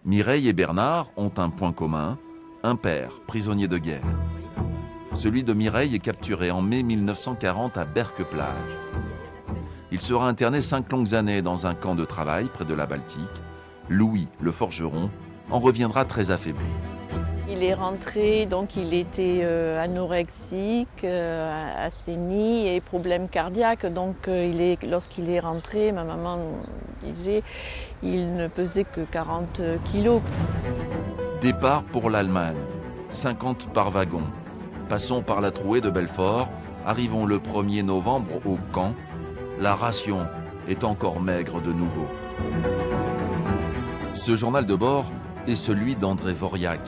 Mireille et Bernard ont un point commun, un père prisonnier de guerre. Celui de Mireille est capturé en mai 1940 à Berck-Plage. Il sera interné 5 longues années dans un camp de travail près de la Baltique. Louis, le forgeron, en reviendra très affaibli. Il est rentré, donc il était anorexique, asthénie et problème cardiaque. Donc lorsqu'il est rentré, ma maman disait il ne pesait que 40 kilos. Départ pour l'Allemagne, 50 par wagon. Passons par la trouée de Belfort, arrivons le 1er novembre au camp. La ration est encore maigre de nouveau. Ce journal de bord est celui d'André Voriac,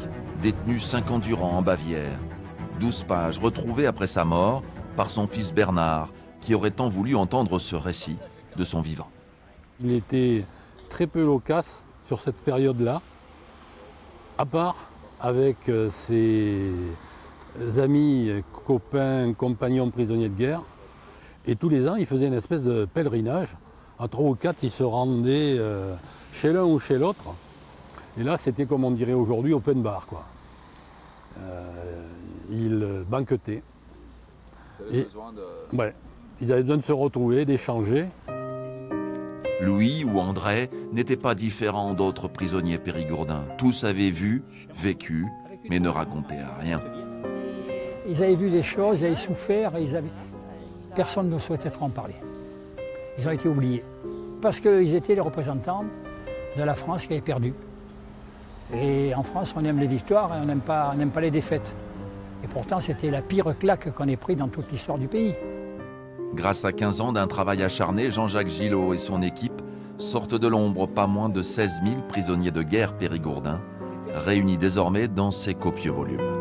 détenu 5 ans durant en Bavière. 12 pages retrouvées après sa mort par son fils Bernard, qui aurait tant voulu entendre ce récit de son vivant. Il était très peu loquace sur cette période-là, à part avec ses amis, copains, compagnons prisonniers de guerre. Et tous les ans, il faisait une espèce de pèlerinage. À 3 ou 4, il se rendait chez l'un ou chez l'autre. Et là, c'était comme on dirait aujourd'hui, open bar, quoi. Ils banquetaient. Ouais, ils avaient besoin de se retrouver, d'échanger. Louis ou André n'étaient pas différents d'autres prisonniers périgourdins. Tous avaient vu, vécu, mais ne racontaient rien. Ils avaient vu des choses, ils avaient souffert, et personne ne souhaitait trop en parler. Ils ont été oubliés. Parce qu'ils étaient les représentants de la France qui avait perdu. Et en France, on aime les victoires et on n'aime pas les défaites. Et pourtant, c'était la pire claque qu'on ait prise dans toute l'histoire du pays. Grâce à 15 ans d'un travail acharné, Jean-Jacques Gillot et son équipe sortent de l'ombre pas moins de 16 000 prisonniers de guerre périgourdins, réunis désormais dans ces copieux volumes.